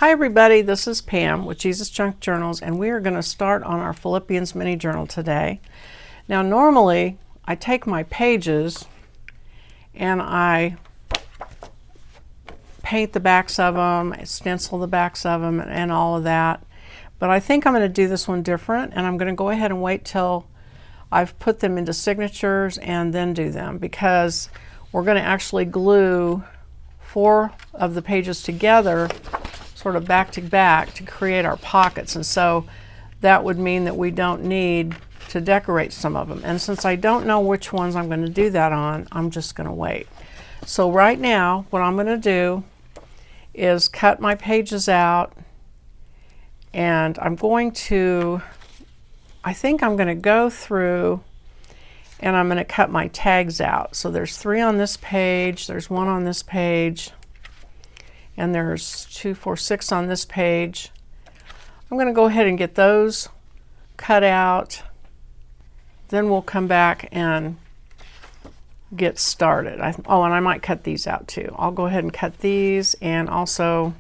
Hi everybody, this is Pam with Jesusjunkjournals, and we are going to start on our Philippians mini journal today. Now normally I take my pages and I paint the backs of them, stencil the backs of them and all of that, but I think I'm going to do this one different, and I'm going to go ahead and wait till I've put them into signatures and then do them, because we're going to actually glue 4 of the pages together sort of back to back to create our pockets, and so that would mean that we don't need to decorate some of them. And since I don't know which ones I'm going to do that on, I'm just going to wait. So right now what I'm going to do is cut my pages out, and I'm going to, I think I'm going to go through and I'm going to cut my tags out. So there's 3 on this page, there's 1 on this page, and there's 2, 4, 6 on this page. I'm going to go ahead and get those cut out. Then we'll come back and get started. Oh, and I might cut these out too. I'll go ahead and cut these and also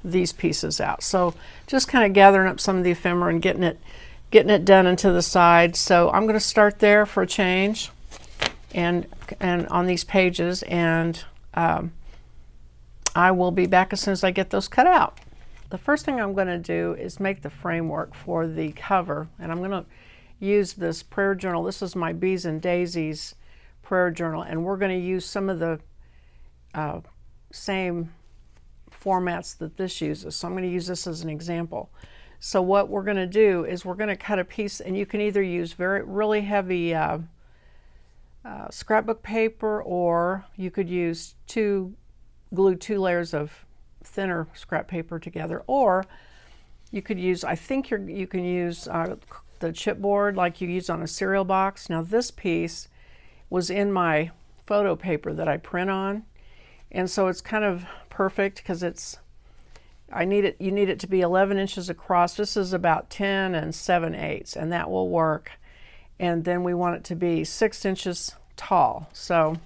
these pieces out. So just kind of gathering up some of the ephemera and getting it done into the side. So I'm going to start there for a change, and on these pages, and I will be back as soon as I get those cut out. The first thing I'm going to do is make the framework for the cover, and I'm going to use this prayer journal. This is my Bees and Daisies prayer journal, and we're going to use some of the same formats that this uses. So I'm going to use this as an example. So what we're going to do is we're going to cut a piece, and you can either use really heavy scrapbook paper, or you could use glue 2 layers of thinner scrap paper together, or you could use, I think you can use the chipboard like you use on a cereal box. Now this piece was in my photo paper that I print on, and so it's kind of perfect because you need it to be 11 inches across. This is about 10 7/8, and that will work. And then we want it to be 6 inches tall. So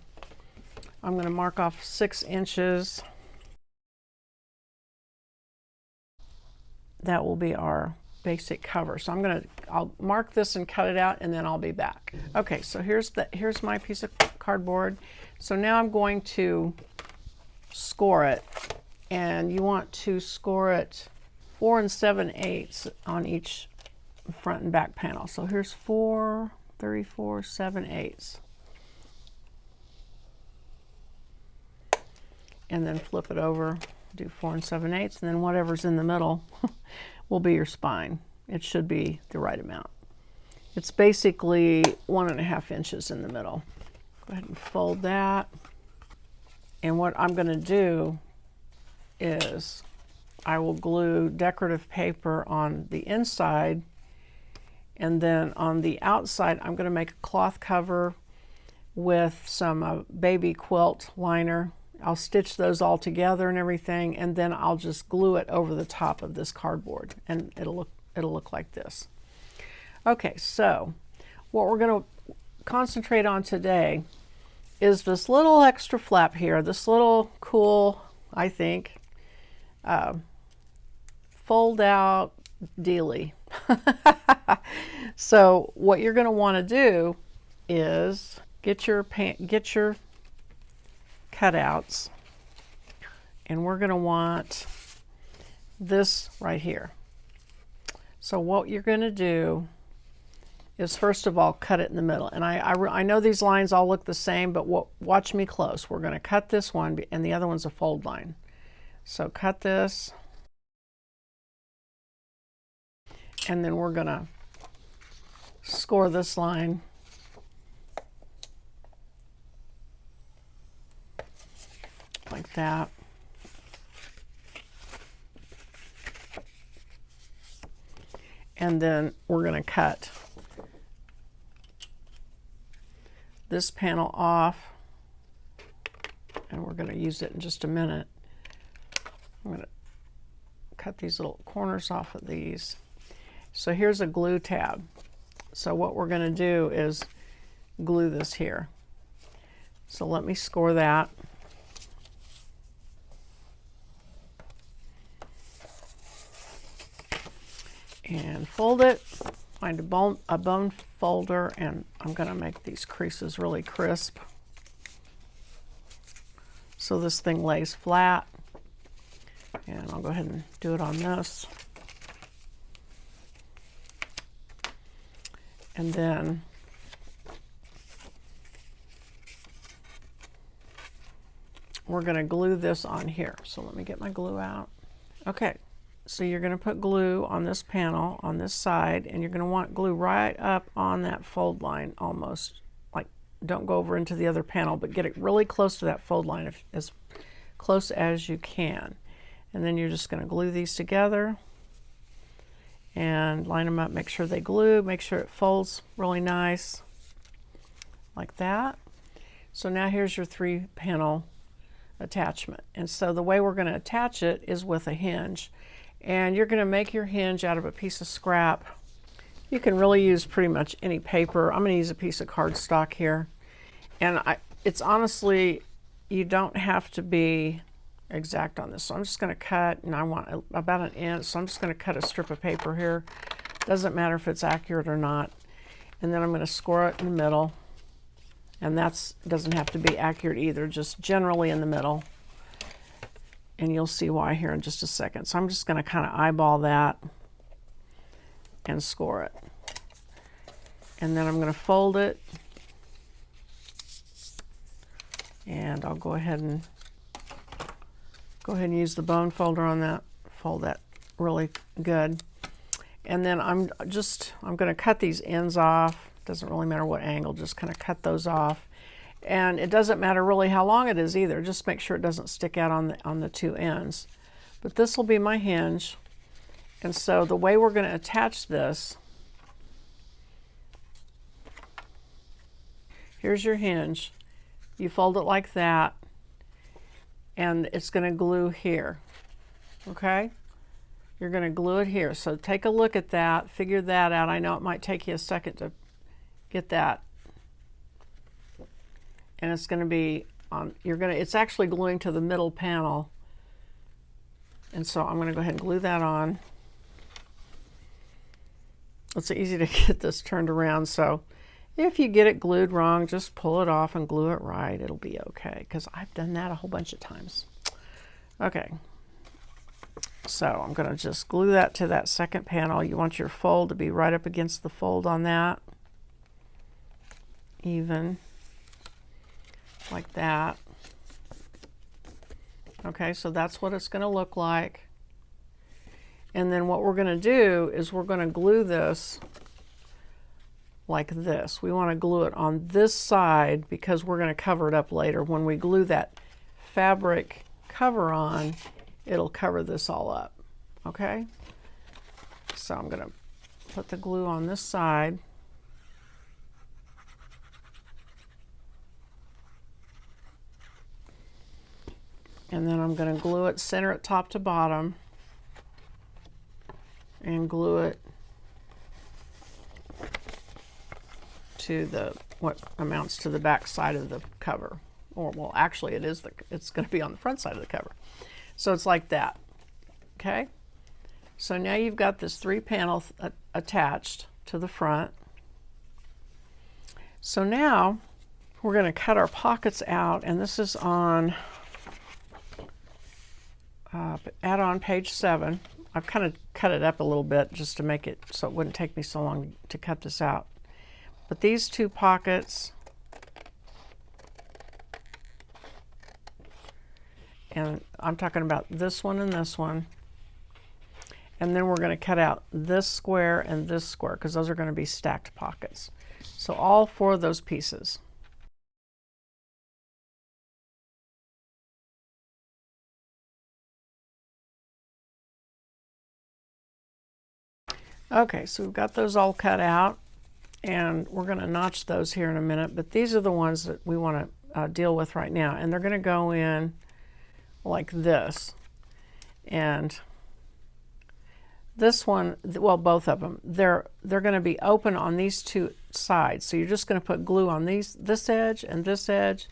I'm going to mark off 6 inches. That will be our basic cover. So I'll mark this and cut it out, and then I'll be back. Okay, so here's my piece of cardboard. So now I'm going to score it, and you want to score it 4 7/8 on each front and back panel. So here's 4 34 7/8, and then flip it over, do 4 7/8, and then whatever's in the middle will be your spine. It should be the right amount. It's basically 1.5 inches in the middle. Go ahead and fold that. And what I'm going to do is I will glue decorative paper on the inside, and then on the outside I'm going to make a cloth cover with some baby quilt liner. I'll stitch those all together and everything, and then I'll just glue it over the top of this cardboard, and it'll look like this. Okay, so what we're going to concentrate on today is this little extra flap here, this little cool, I think, fold out dealie. So what you're going to want to do is get your cutouts, and we're going to want this right here. So what you're going to do is, first of all, cut it in the middle. And I know these lines all look the same, but watch me close. We're going to cut this one, and the other one's a fold line. So cut this, and then we're going to score this line like that. And then we're going to cut this panel off, and we're going to use it in just a minute. I'm going to cut these little corners off of these. So here's a glue tab. So what we're going to do is glue this here. So let me score that. and fold it. Find a bone folder, and I'm going to make these creases really crisp so this thing lays flat. And I'll go ahead and do it on this. And then we're going to glue this on here. So let me get my glue out. Okay, so you're going to put glue on this panel on this side, and you're going to want glue right up on that fold line almost. Like, don't go over into the other panel, but get it really close to that fold line, as close as you can. And then you're just going to glue these together and line them up, make sure they glue, make sure it folds really nice like that. So now here's your 3-panel attachment. And so the way we're going to attach it is with a hinge. And you're going to make your hinge out of a piece of scrap. You can really use pretty much any paper. I'm going to use a piece of cardstock here. And it's honestly, you don't have to be exact on this. So I'm just going to cut, and I want about 1 inch. So I'm just going to cut a strip of paper here. Doesn't matter if it's accurate or not. And then I'm going to score it in the middle. And that doesn't have to be accurate either, just generally in the middle. And you'll see why here in just a second. So I'm just going to kind of eyeball that and score it. And then I'm going to fold it. And I'll go ahead and use the bone folder on that. Fold that really good. And then I'm going to cut these ends off. Doesn't really matter what angle, just kind of cut those off. And it doesn't matter really how long it is either. Just make sure it doesn't stick out on the 2 ends. But this will be my hinge. And so the way we're going to attach this, here's your hinge. You fold it like that, and it's going to glue here. Okay? You're going to glue it here. So take a look at that, figure that out. I know it might take you a second to get that. And it's going to be on, it's actually gluing to the middle panel. And so I'm going to go ahead and glue that on. It's easy to get this turned around. So if you get it glued wrong, just pull it off and glue it right. It'll be okay, because I've done that a whole bunch of times. Okay. So I'm going to just glue that to that second panel. You want your fold to be right up against the fold on that. Even like that. Okay, so that's what it's going to look like. And then what we're going to do is we're going to glue this like this. We want to glue it on this side because we're going to cover it up later. When we glue that fabric cover on, it'll cover this all up. Okay? So I'm going to put the glue on this side. And then I'm going to glue it, center it top to bottom, and glue it to what amounts to the back side of the cover. Or, well, actually it's going to be on the front side of the cover. So it's like that. Okay? So now you've got this 3-panel attached to the front. So now we're going to cut our pockets out, and this is on add-on page 7. I've kind of cut it up a little bit just to make it so it wouldn't take me so long to cut this out. But these 2 pockets, and I'm talking about this one and this one, and then we're going to cut out this square and this square because those are going to be stacked pockets. So all 4 of those pieces. Okay, so we've got those all cut out, and we're going to notch those here in a minute, but these are the ones that we want to deal with right now, and they're going to go in like this. And this one, well, both of them, they're going to be open on these 2 sides. So you're just going to put glue on this edge and this edge,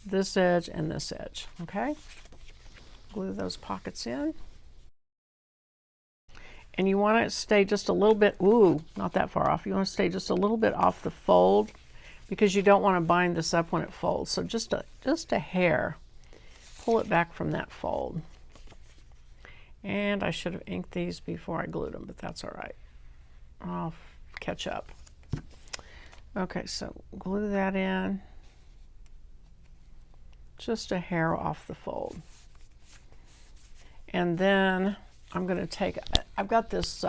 this edge and this edge. Okay? Glue those pockets in. And you want to stay just a little bit, ooh, not that far off. You want to stay just a little bit off the fold because you don't want to bind this up when it folds. So just a hair. Pull it back from that fold. And I should have inked these before I glued them, but that's all right. I'll catch up. Okay, so glue that in. Just a hair off the fold. And then I'm going to take, I've got this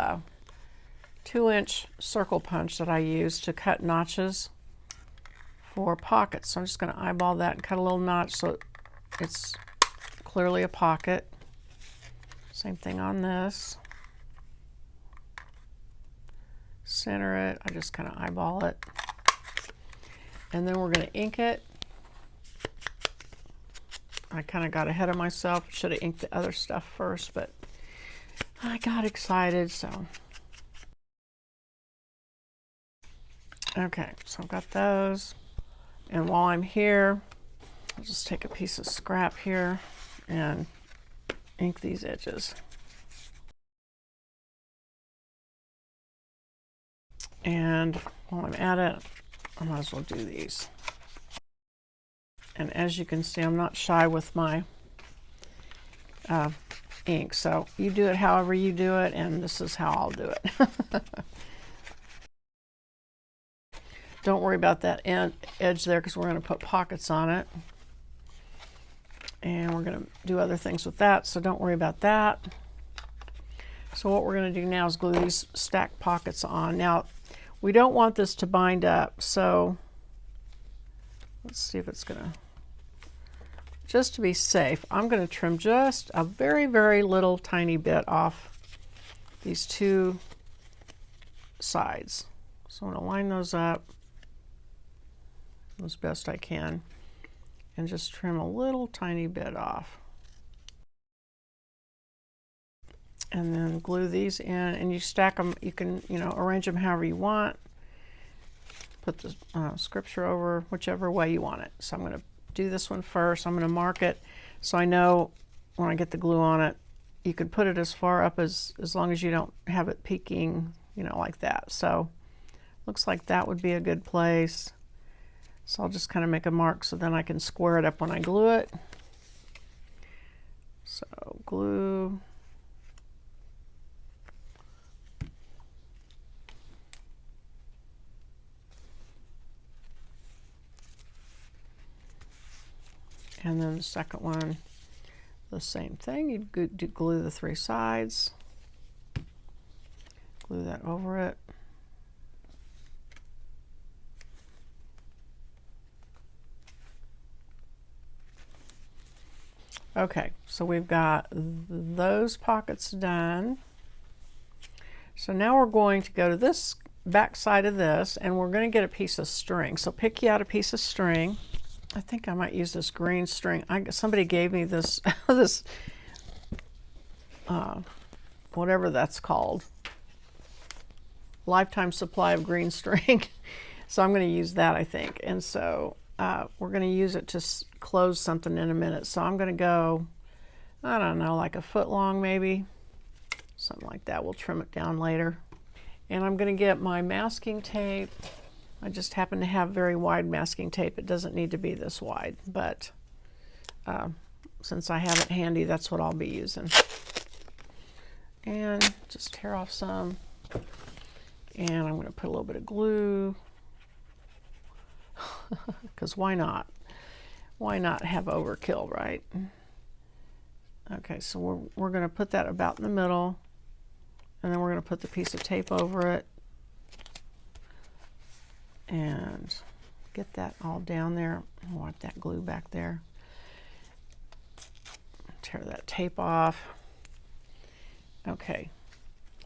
2-inch circle punch that I use to cut notches for pockets. So I'm just going to eyeball that and cut a little notch so it's clearly a pocket. Same thing on this. Center it. I just kind of eyeball it. And then we're going to ink it. I kind of got ahead of myself. Should have inked the other stuff first, but I got excited, so. Okay, so I've got those. And while I'm here, I'll just take a piece of scrap here and ink these edges. And while I'm at it, I might as well do these. And as you can see, I'm not shy with my ink. So you do it however you do it, and this is how I'll do it. Don't worry about that edge there because we're going to put pockets on it. And we're going to do other things with that, so don't worry about that. So what we're going to do now is glue these stacked pockets on. Now, we don't want this to bind up, so let's see if it's going to, just to be safe, I'm going to trim just a very, very little tiny bit off these two sides. So I'm going to line those up as best I can and just trim a little tiny bit off. And then glue these in, and you stack them. You can, arrange them however you want. Put the scripture over whichever way you want it. So I'm going to do this one first. I'm going to mark it so I know when I get the glue on it. You could put it as far up as long as you don't have it peeking, like that. So looks like that would be a good place. So I'll just kind of make a mark so then I can square it up when I glue it. So glue. And then the second one, the same thing. You glue the three sides. Glue that over it. Okay, so we've got those pockets done. So now we're going to go to this back side of this, and we're going to get a piece of string. So pick you out a piece of string. I think I might use this green string. Somebody gave me this, whatever that's called, lifetime supply of green string. So I'm going to use that, I think. And so we're going to use it to close something in a minute. So I'm going to go, I don't know, like a foot long maybe, something like that. We'll trim it down later. And I'm going to get my masking tape. I just happen to have very wide masking tape. It doesn't need to be this wide, but since I have it handy, that's what I'll be using. And just tear off some. And I'm going to put a little bit of glue, because why not? Why not have overkill, right? Okay, so we're going to put that about in the middle, and then we're going to put the piece of tape over it. And get that all down there. I want that glue back there. Tear that tape off. Okay,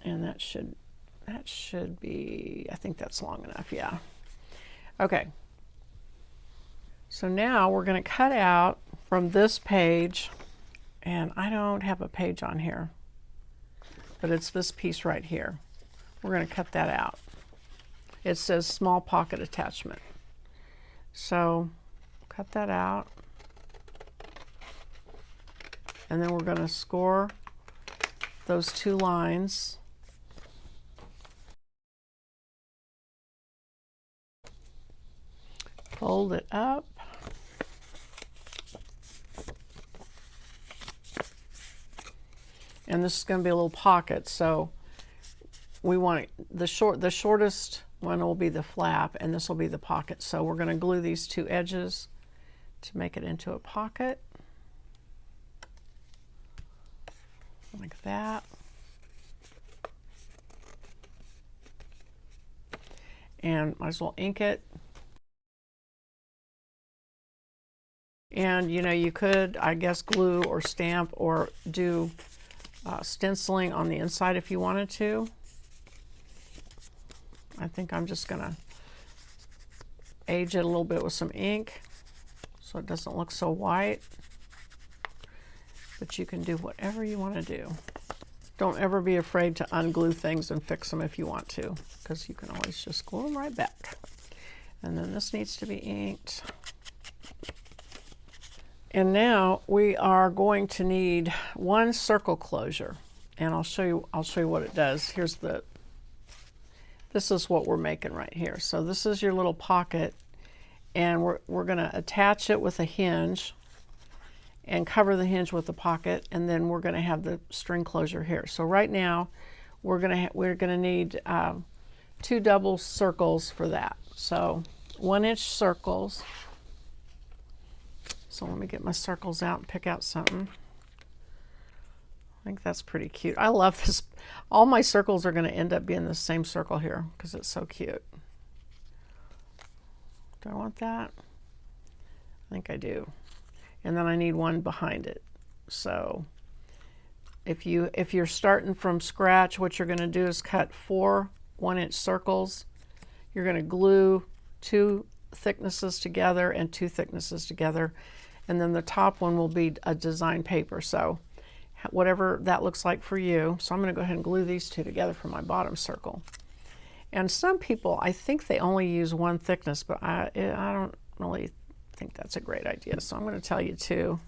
and that should be, I think that's long enough, yeah. Okay, so now we're going to cut out from this page, and I don't have a page on here, but it's this piece right here. We're going to cut that out. It says small pocket attachment. So cut that out. And then we're going to score those two lines fold it up. And this is going to be a little pocket, so we want the shortest one will be the flap, and this will be the pocket. So we're going to glue these two edges to make it into a pocket, like that. And might as well ink it. And you know, you could, I guess, glue or stamp or do stenciling on the inside if you wanted to. I think I'm just gonna age it a little bit with some ink so it doesn't look so white. But you can do whatever you want to do. Don't ever be afraid to unglue things and fix them if you want to, because you can always just glue them right back. And then this needs to be inked. And now we are going to need one circle closure, and I'll show you what it does. This is what we're making right here. So this is your little pocket, and we're going to attach it with a hinge and cover the hinge with the pocket, and then we're going to have the string closure here. So right now we're going to need 2 double circles for that. So 1-inch circles. So let me get my circles out and pick out something. I think that's pretty cute. I love this. All my circles are going to end up being the same circle here because it's so cute. Do I want that? I think I do. And then I need one behind it. So if you're starting from scratch, what you're going to do is cut 4 1-inch circles. You're going to glue 2 thicknesses together and 2 thicknesses together, and then the top one will be a design paper. So whatever that looks like for you. So I'm going to go ahead and glue these 2 together for my bottom circle. And some people, I think they only use 1 thickness, but I don't really think that's a great idea. So I'm going to tell you 2.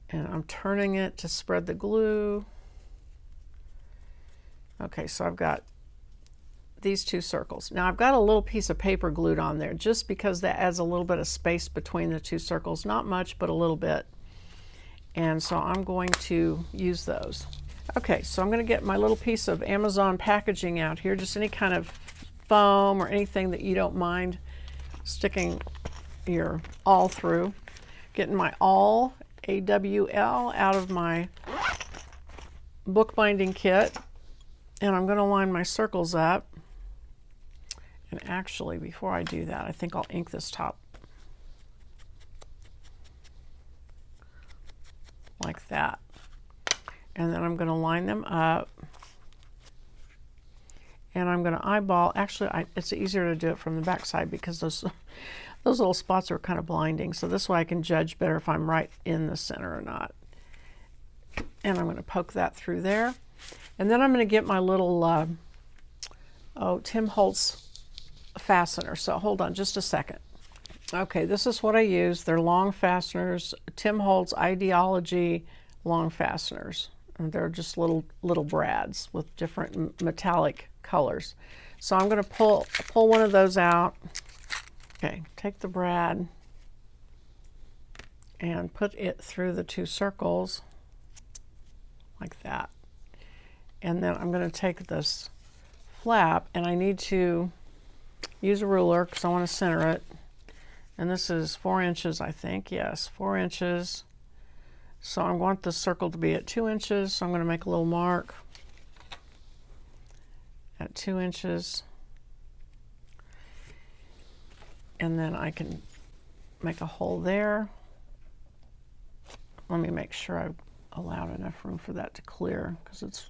And I'm turning it to spread the glue. Okay, so I've got these 2 circles. Now I've got a little piece of paper glued on there just because that adds a little bit of space between the 2 circles. Not much, but a little bit. And so I'm going to use those. Okay, so I'm going to get my little piece of Amazon packaging out here, just any kind of foam or anything that you don't mind sticking your awl through. Getting my awl, AWL, out of my bookbinding kit, and I'm going to line my circles up. And actually, before I do that, I think I'll ink this top like that. And then I'm going to line them up, and I'm going to eyeball. Actually, it's easier to do it from the back side because those little spots are kind of blinding. So this way I can judge better if I'm right in the center or not. And I'm going to poke that through there. And then I'm going to get my little Tim Holtz fastener. So hold on just a second. Okay, this is what I use. They're long fasteners, Tim Holtz Ideology long fasteners. And they're just little brads with different metallic colors. So I'm going to pull one of those out. Okay, take the brad and put it through the 2 circles like that. And then I'm going to take this flap, and I need to use a ruler because I want to center it. And this is 4 inches, I think. Yes, 4 inches. So I want the circle to be at 2 inches. So I'm going to make a little mark at 2 inches. And then I can make a hole there. Let me make sure I've allowed enough room for that to clear, because it's,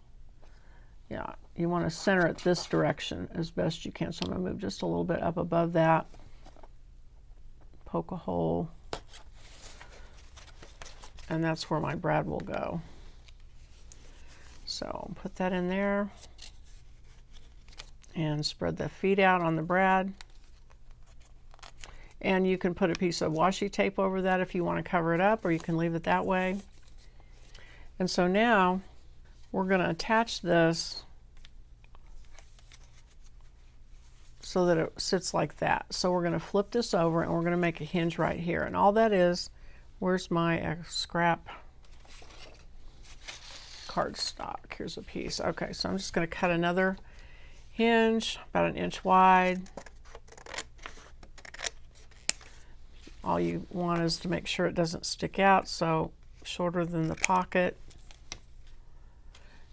yeah, you want to center it this direction as best you can. So I'm going to move just a little bit up above that, poke a hole, and that's where my brad will go. So I'll put that in there and spread the feet out on the brad. And you can put a piece of washi tape over that if you want to cover it up, or you can leave it that way. And so now we're going to attach this so that it sits like that. So we're going to flip this over and we're going to make a hinge right here. And all that is, where's my scrap cardstock? Here's a piece. Okay, so I'm just going to cut another hinge about 1 inch wide. All you want is to make sure it doesn't stick out, so shorter than the pocket.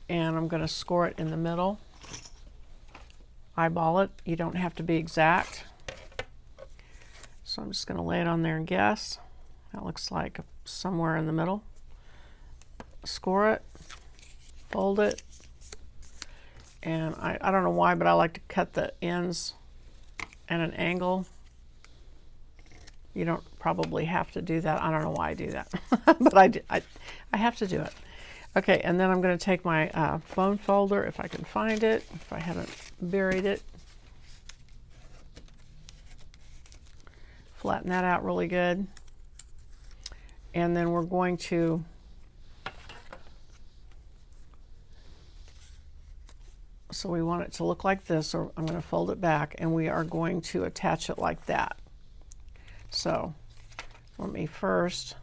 And I'm going to score it in the middle. Eyeball it. You don't have to be exact. So I'm just going to lay it on there and guess. That looks like somewhere in the middle. Score it, fold it, and I don't know why, but I like to cut the ends at an angle. You don't probably have to do that. I don't know why I do that, but I have to do it. Okay, and then I'm going to take my bone folder, if I can find it, if I haven't buried it. Flatten that out really good. And then we're going to so we want it to look like this, so I'm going to fold it back, and we are going to attach it like that. So let me first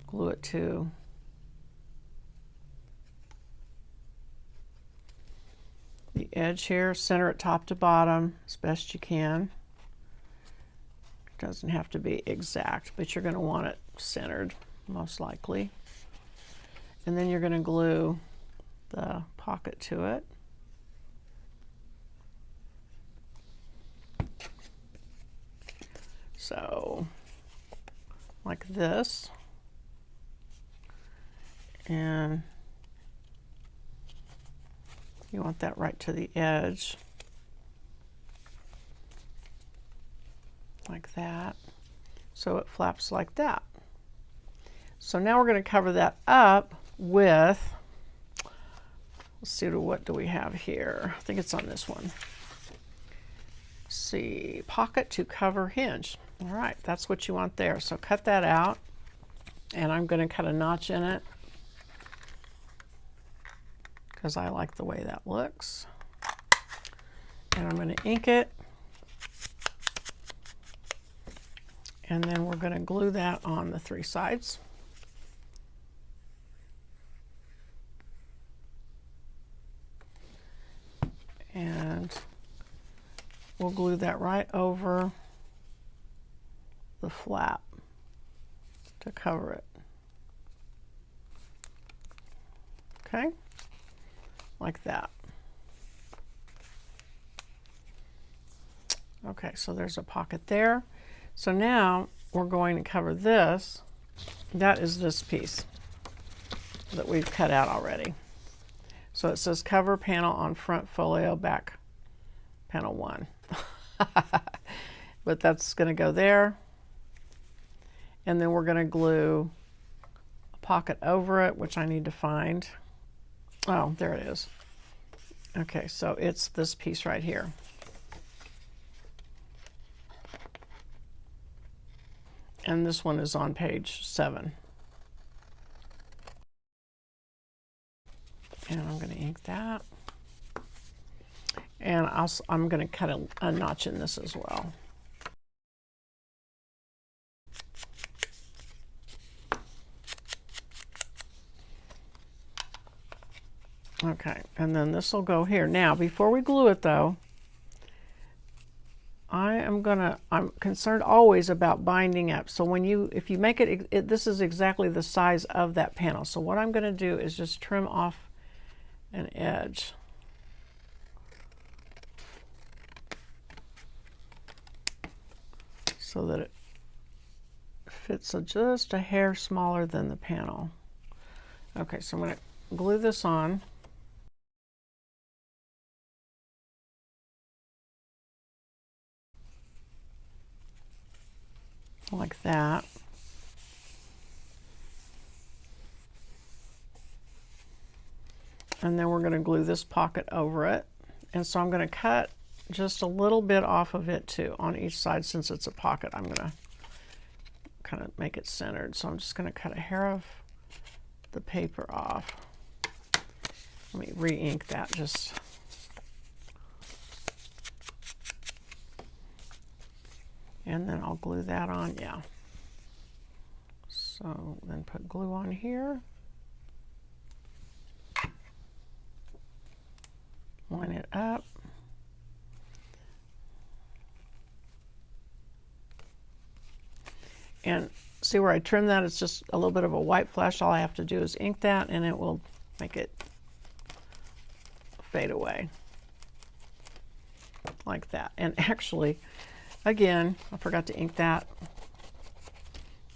glue it to the edge here, center it top to bottom as best you can. It doesn't have to be exact, but you're going to want it centered most likely. And then you're going to glue the pocket to it. So like this, and you want that right to the edge, like that, so it flaps like that. So now we're going to cover that up with, let's see, what do we have here? I think it's on this one. Let's see, pocket to cover hinge. All right, that's what you want there. So cut that out, and I'm going to cut a notch in it because I like the way that looks. And I'm going to ink it, and then we're going to glue that on the 3 sides. And we'll glue that right over the flap to cover it. Okay, like that. Okay, so there's a pocket there. So now we're going to cover this. That is this piece that we've cut out already. So it says cover panel on front folio, back panel 1. But that's going to go there. And then we're going to glue a pocket over it, which I need to find. Oh, there it is. Okay, so it's this piece right here. And this one is on page 7. And I'm going to ink that. And I'm going to cut a notch in this as well. Okay, and then this will go here. Now, before we glue it though, I'm concerned always about binding up. So if you make it, this is exactly the size of that panel. So what I'm going to do is just trim off an edge. So that it fits just a hair smaller than the panel. Okay, so I'm going to glue this on. Like that. And then we're going to glue this pocket over it. And so I'm going to cut just a little bit off of it too on each side. Since it's a pocket, I'm going to kind of make it centered. So I'm just going to cut a hair of the paper off. Let me re-ink that just. and then I'll glue that on, yeah. So then put glue on here. Line it up. And see where I trim that? It's just a little bit of a white flash. All I have to do is ink that and it will make it fade away. Like that. And actually, again, I forgot to ink that.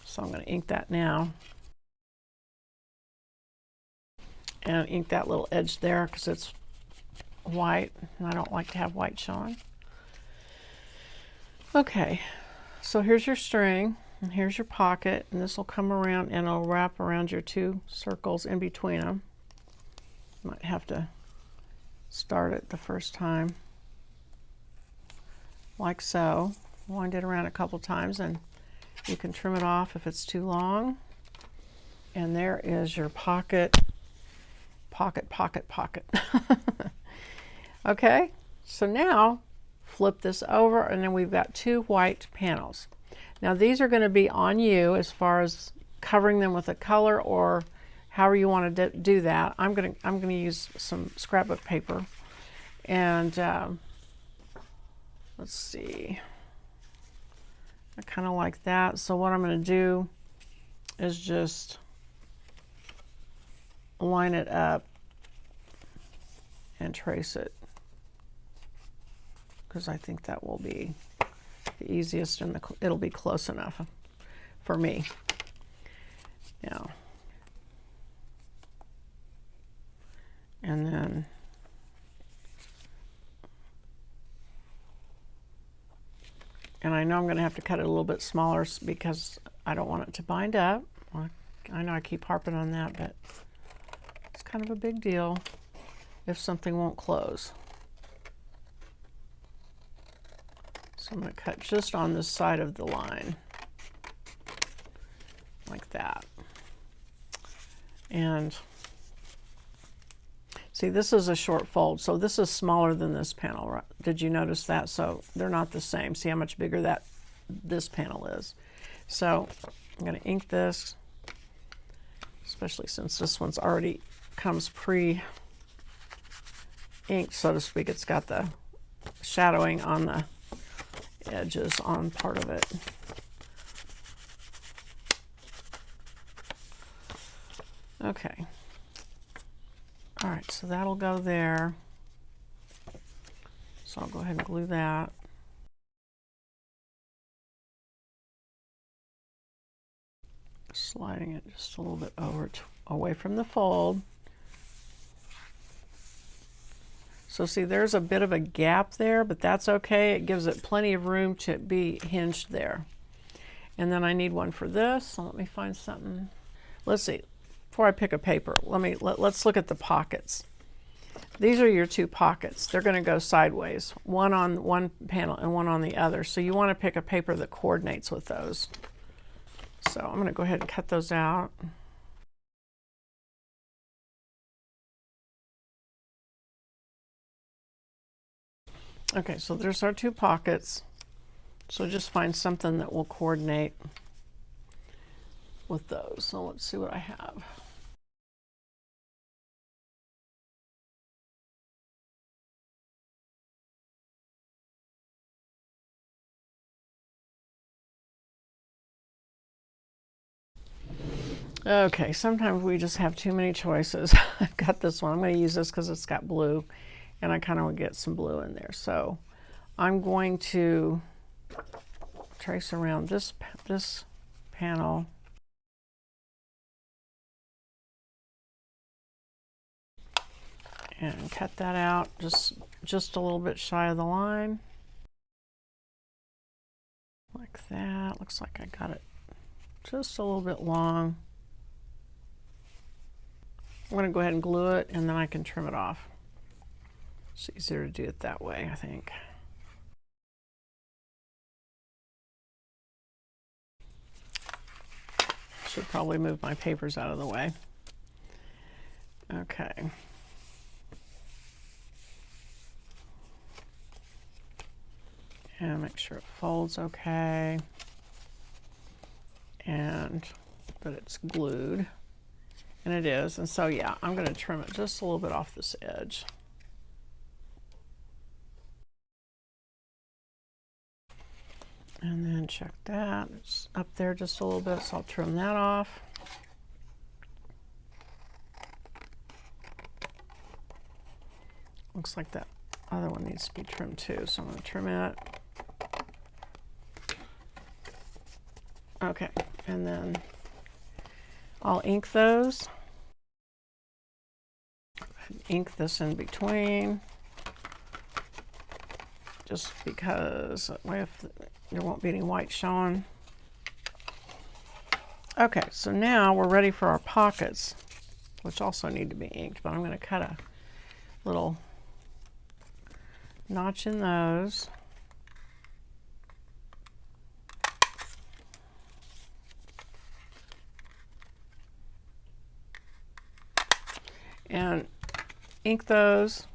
So I'm going to ink that now. And ink that little edge there because it's white and I don't like to have white showing. Okay, so here's your string and here's your pocket, and this will come around and it'll wrap around your two circles in between them. Might have to start it the first time like so. Wind it around a couple times and you can trim it off if it's too long. And there is your pocket. Okay, so now flip this over and then we've got two white panels. Now these are going to be on you as far as covering them with a color or however you want to do that. I'm going to use some scrapbook paper, and let's see, I kind of like that. So what I'm going to do is just line it up and trace it, because I think that will be the easiest and it'll be close enough for me. Now, and then I know I'm going to have to cut it a little bit smaller because I don't want it to bind up. I know I keep harping on that, but it's kind of a big deal if something won't close. So I'm going to cut just on this side of the line, like that. And see, this is a short fold, so this is smaller than this panel, right? Did you notice that? So they're not the same. See how much bigger this panel is. So I'm going to ink this, especially since this one's already comes pre-inked, so to speak. It's got the shadowing on the edges on part of it. Okay. All right, so that'll go there. So I'll go ahead and glue that. Sliding it just a little bit over away from the fold. So see, there's a bit of a gap there, but that's okay. It gives it plenty of room to be hinged there. And then I need one for this. So let me find something. Let's see. Before I pick a paper, let's look at the pockets. These are your two pockets. They're going to go sideways, one on one panel and one on the other. So you want to pick a paper that coordinates with those. So I'm going to go ahead and cut those out. Okay, so there's our two pockets. So just find something that will coordinate with those. So let's see what I have. Okay, sometimes we just have too many choices. I've got this one. I'm going to use this because it's got blue, and I kind of want to get some blue in there. So I'm going to trace around this panel. And cut that out just a little bit shy of the line. Like that. Looks like I got it just a little bit long. I'm going to go ahead and glue it, and then I can trim it off. It's easier to do it that way, I think. Should probably move my papers out of the way. Okay. And make sure it folds okay. And that it's glued. And it is. And so yeah, I'm going to trim it just a little bit off this edge. And then check that. It's up there just a little bit, so I'll trim that off. Looks like that other one needs to be trimmed too, so I'm going to trim it. Okay, and then I'll ink those. Ink this in between, just because if there won't be any white showing. Okay, so now we're ready for our pockets, which also need to be inked, but I'm going to cut a little notch in those. And ink those.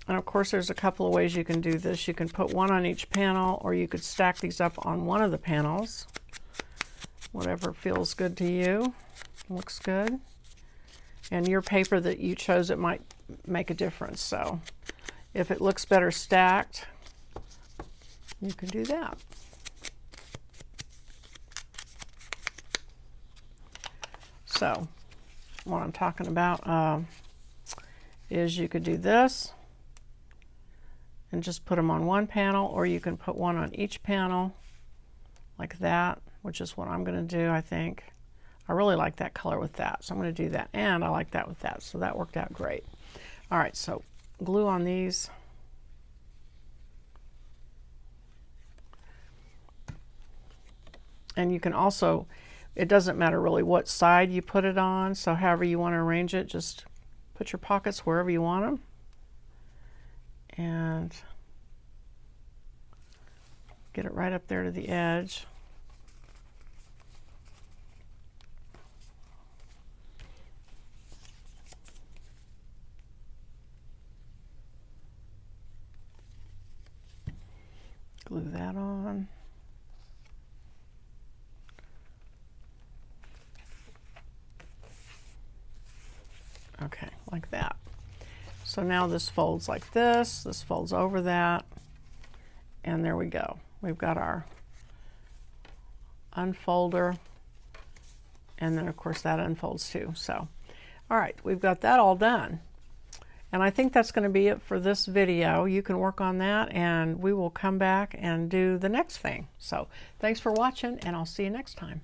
And of course there's a couple of ways you can do this. You can put one on each panel, or you could stack these up on one of the panels. Whatever feels good to you. Looks good. And your paper that you chose, it might make a difference. So if it looks better stacked, you can do that. So what I'm talking about is you could do this and just put them on one panel, or you can put one on each panel like that, which is what I'm going to do. I think I really like that color with that, so I'm going to do that, and I like that with that, so that worked out great. All right, so glue on these. And you can also, it doesn't matter really what side you put it on, so however you want to arrange it, just put your pockets wherever you want them. And get it right up there to the edge. Glue that on. Okay, like that. So now this folds like this folds over that, and there we go. We've got our unfolder, and then of course that unfolds too. So, all right, we've got that all done. And I think that's going to be it for this video. You can work on that, and we will come back and do the next thing. So thanks for watching, and I'll see you next time.